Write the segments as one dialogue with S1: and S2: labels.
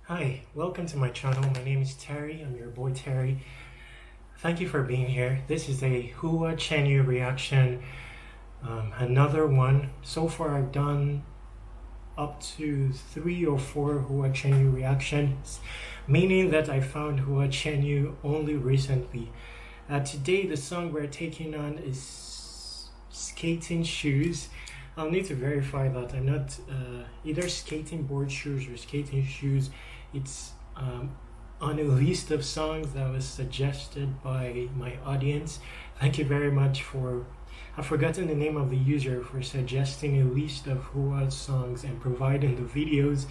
S1: Hi, welcome to my channel. My name is Terry. I'm your boy Terry. Thank you for being here. This is a Hua Chenyu reaction, another one. So far I've done up to 3 or 4 Hua Chenyu reactions, meaning that I found Hua Chenyu only recently. Today the song we're taking on is Skating Shoes. I'll need to verify that I'm not either skating board shoes or skating shoes. It's on a list of songs that was suggested by my audience. Thank you very much I've forgotten the name of the user for suggesting a list of Hua songs and providing the videos.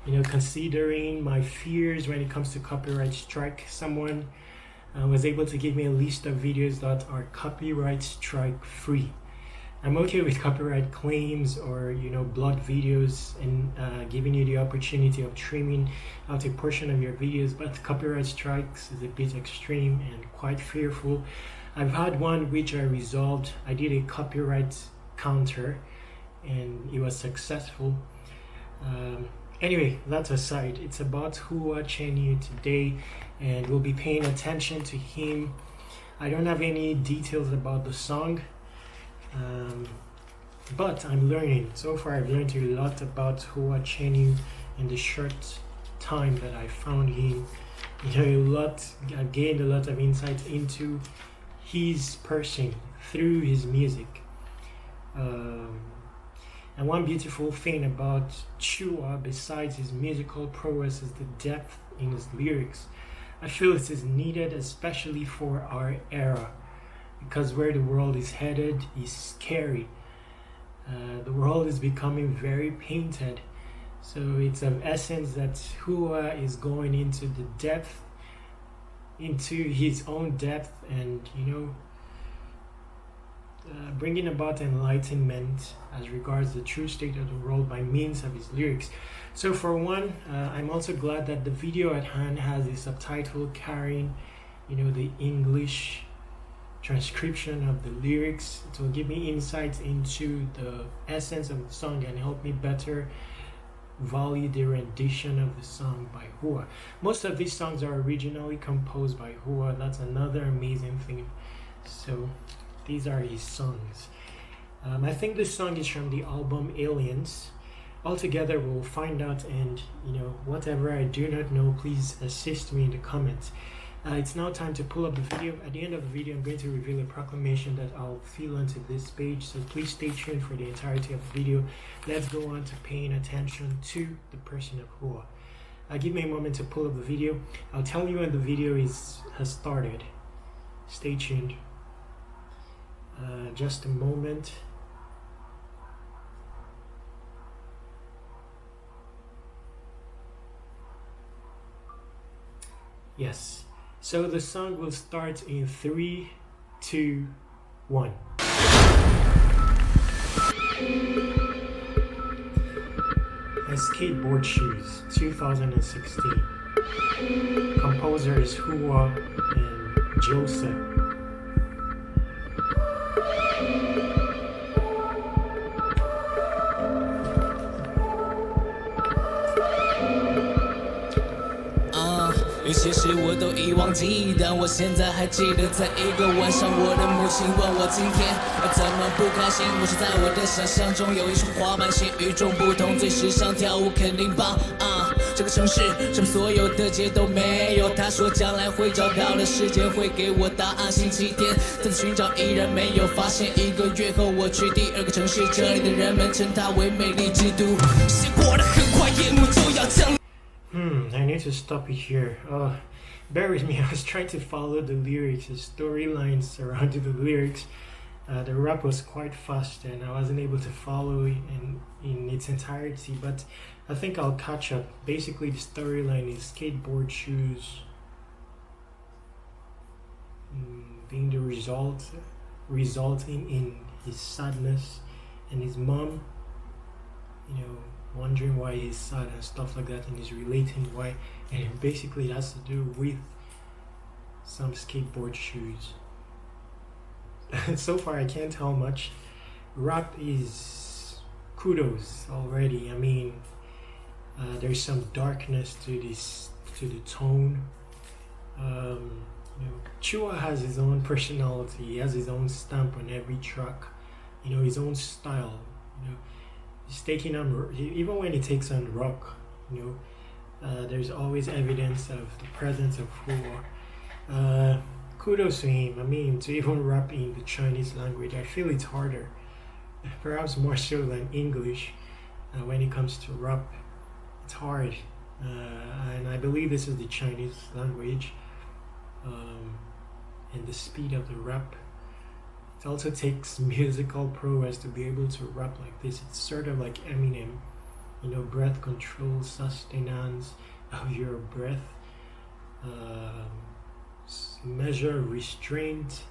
S1: Considering my fears when it comes to copyright strike, someone was able to give me a list of videos that are copyright strike free. I'm okay with copyright claims or blocked videos and giving you the opportunity of trimming out a portion of your videos, but copyright strikes is a bit extreme and quite fearful. I've had one which I resolved. I did a copyright counter and it was successful. Anyway, that aside, it's about Hua Chenyu today and we'll be paying attention to him. I don't have any details about the song. But I'm learning. So far I've learned a lot about Hua Chenyu in the short time that I found him. I've gained a lot of insight into his person through his music. And one beautiful thing about Chua, besides his musical prowess, is the depth in his lyrics. I feel it is needed, especially for our era, because where the world is headed is scary. The world is becoming very painted, so it's of essence that Hua is going into the depth, into his own depth, and bringing about enlightenment as regards the true state of the world by means of his lyrics. So for one, I'm also glad that the video at hand has a subtitle carrying the English transcription of the lyrics. It will give me insights into the essence of the song and help me better value the rendition of the song by Hua. Most of these songs are originally composed by Hua. That's another amazing thing. So these are his songs. I think this song is from the album Aliens. Altogether we'll find out, and whatever I do not know, please assist me in the comments. It's now time to pull up the video. At the end of the video, I'm going to reveal a proclamation that I'll fill onto this page, so please stay tuned for the entirety of the video. Let's go on to paying attention to the person of Hua. Give me a moment to pull up the video. I'll tell you when the video has started. Stay tuned. Just a moment. Yes. So the song will start in 3, 2, 1. And Skateboard Shoes, 2016. Composers Hua and Joseph.
S2: 有些事我都已忘记，但我现在还记得，在一个晚上，我的母亲问我今天怎么不开心。我说在我的想象中有一双滑板鞋与众不同，最时尚跳舞肯定棒啊！这个城市什么所有的街都没有。他说将来会找到的时间会给我答案。星期天再次寻找依然没有发现。1个月后我去第2个城市，这里的人们称它为美丽之都。时间过得很快，夜幕就要降临。
S1: I need to stop it here. Bear with me, I was trying to follow the lyrics, the storylines surrounding the lyrics. The rap was quite fast and I wasn't able to follow it in its entirety, but I think I'll catch up. Basically, the storyline is Skateboard Shoes being the resulting in his sadness, and his mom, wondering why he's sad and stuff like that, and he's relating why, and basically it has to do with some skateboard shoes. So far I can't tell much. Rap is kudos already. I mean, There's some darkness to the tone. Chua has his own personality. He has his own stamp on every track. His own style. He's taking on, even when he takes on rock. There's always evidence of the presence of Hua. Kudos to him. I mean, to even rap in the Chinese language, I feel it's harder, perhaps more so than English. When it comes to rap, it's hard, and I believe this is the Chinese language, and the speed of the rap. It also takes musical prowess to be able to rap like this. It's sort of like Eminem, breath control, sustenance of your breath, measure, restraint,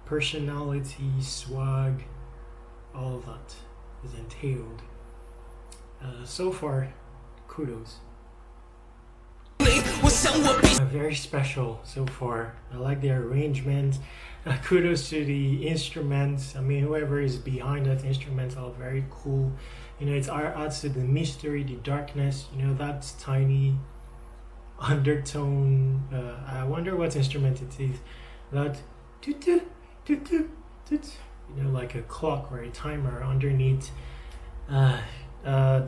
S1: personality, swag, all that is entailed. So far, kudos. Very special so far. I like the arrangement. Kudos to the instruments. I mean, whoever is behind that instrument are very cool. It adds to the mystery, the darkness. That tiny undertone. I wonder what instrument it is. That toot toot toot toot toot. Like a clock or a timer underneath. The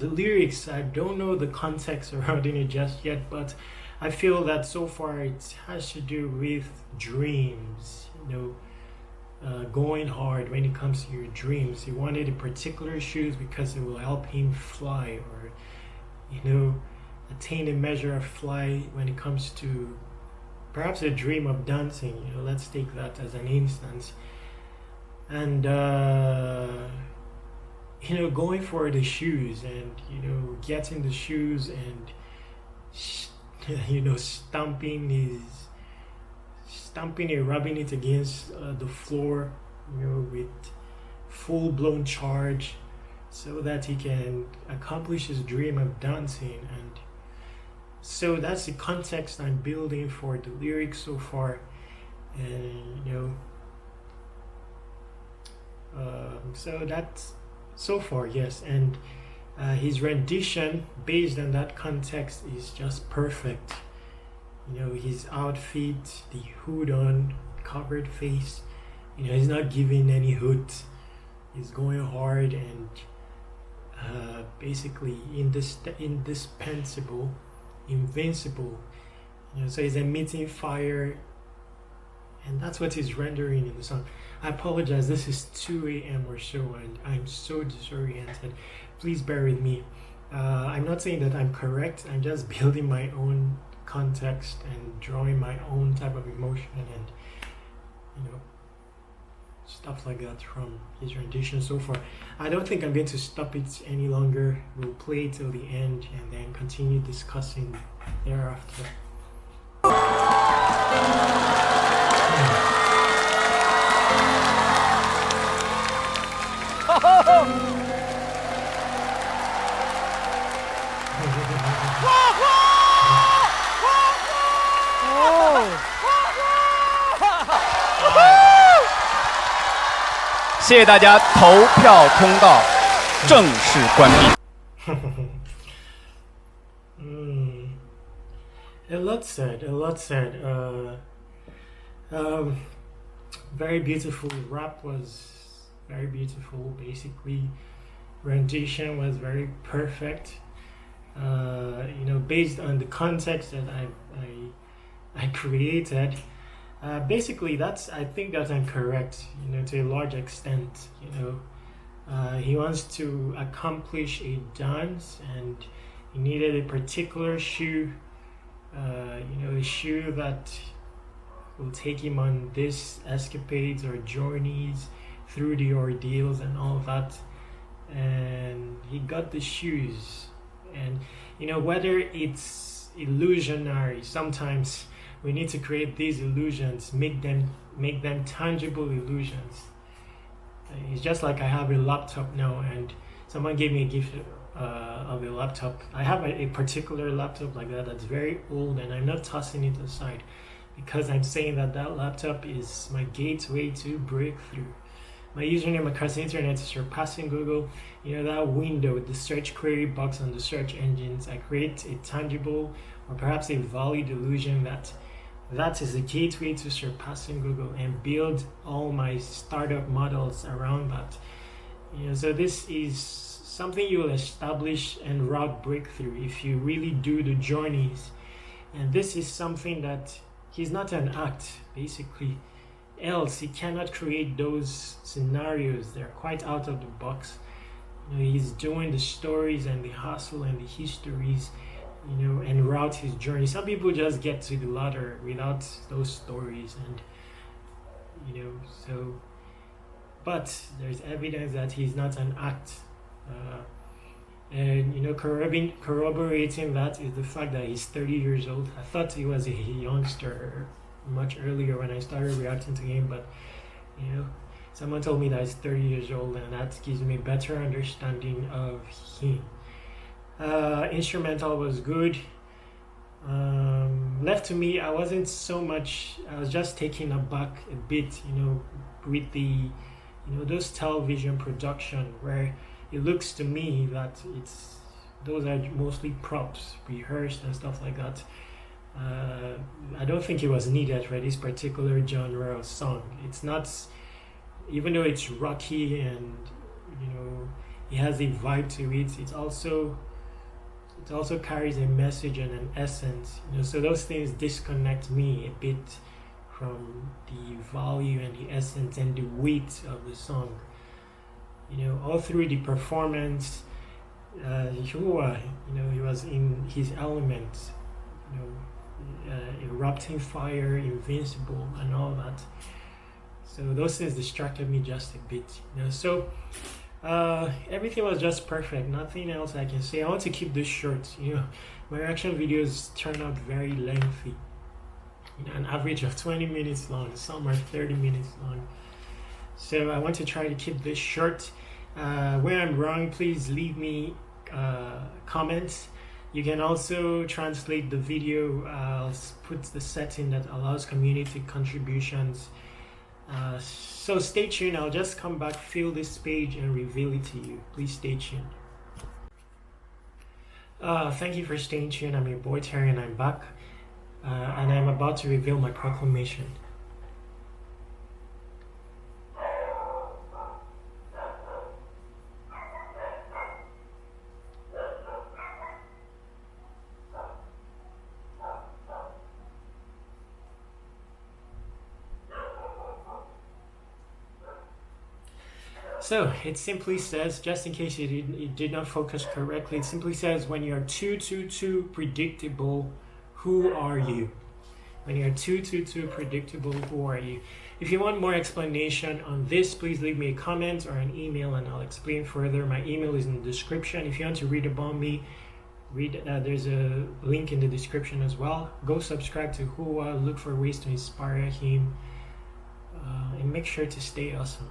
S1: lyrics, I don't know the context surrounding it just yet, but I feel that so far it has to do with dreams. Going hard when it comes to your dreams. He wanted a particular shoes because it will help him fly, or attain a measure of fly when it comes to perhaps a dream of dancing. Let's take that as an instance. And going for the shoes and getting the shoes and stamping it, rubbing it against the floor, with full-blown charge, so that he can accomplish his dream of dancing. And so that's the context I'm building for the lyrics so far. And so that's so far, yes. And his rendition based on that context is just perfect. His outfit, the hood on, covered face, he's not giving any hood. He's going hard and basically indispensable, invincible. So he's emitting fire, and that's what he's rendering in the song. I apologize, this is 2 a.m. or so, and I'm so disoriented. Please bear with me. I'm not saying that I'm correct. I'm just building my own context and drawing my own type of emotion and stuff like that from his rendition so far. I don't think I'm going to stop it any longer. We'll play till the end and then continue discussing thereafter.
S3: 谢谢大家，投票通道正式关闭。
S1: A lot said. Very beautiful. Rap was very beautiful. Basically, rendition was very perfect. Based on the context that I created. Basically, I think that I'm correct. To a large extent. He wants to accomplish a dance, and he needed a particular shoe. A shoe that will take him on this escapades or journeys through the ordeals and all that. And he got the shoes, and whether it's illusionary, sometimes we need to create these illusions, make them tangible illusions. It's just like I have a laptop now, and someone gave me a gift of a laptop. I have a particular laptop like that that's very old, and I'm not tossing it aside because I'm saying that laptop is my gateway to breakthrough. My username across the internet is surpassing Google. You know, that window, the search query box on the search engines, I create a tangible or perhaps a valid illusion that is the gateway to surpassing Google, and build all my startup models around that. You know, so this is something you will establish and route breakthrough if you really do the journeys. And this is something that he's not an act, basically. Else he cannot create those scenarios. They're quite out of the box. You know, he's doing the stories and the hustle and the histories, you know, and route his journey. Some people just get to the ladder without those stories, and you know, so but there's evidence that he's not an act. And you know, corroborating that is the fact that he's 30 years old. I thought he was a youngster much earlier when I started reacting to him, but you know, someone told me that he's 30 years old, and that gives me a better understanding of him. Instrumental was good. Left to me, I wasn't so much, I was just taken aback a bit, you know, with the, you know, those television production where it looks to me that those are mostly props, rehearsed and stuff like that. I don't think it was needed for this particular genre of song. It's not, even though it's rocky and you know it has a vibe to it, it also carries a message and an essence. You know, so those things disconnect me a bit from the value and the essence and the weight of the song. You know, all through the performance, Hua, you know, he was in his element. You know. Erupting fire, invincible, and all that. So those things distracted me just a bit, you know. So everything was just perfect. Nothing else I can say. I want to keep this short. You know, my reaction videos turn out very lengthy. You know, an average of 20 minutes long. Some are 30 minutes long. So I want to try to keep this short. Where I'm wrong, please leave me comments. You can also translate the video. I'll put the setting that allows community contributions. So stay tuned. I'll just come back, fill this page, and reveal it to you. Please stay tuned. Thank you for staying tuned. I'm your boy Terry, and I'm back. And I'm about to reveal my proclamation. So it simply says, just in case it did not focus correctly, it simply says, when you're too predictable, who are you? When you're too predictable, who are you? If you want more explanation on this, please leave me a comment or an email and I'll explain further. My email is in the description. If you want to read about me, there's a link in the description as well. Go subscribe to Hua, look for ways to inspire him, and make sure to stay awesome.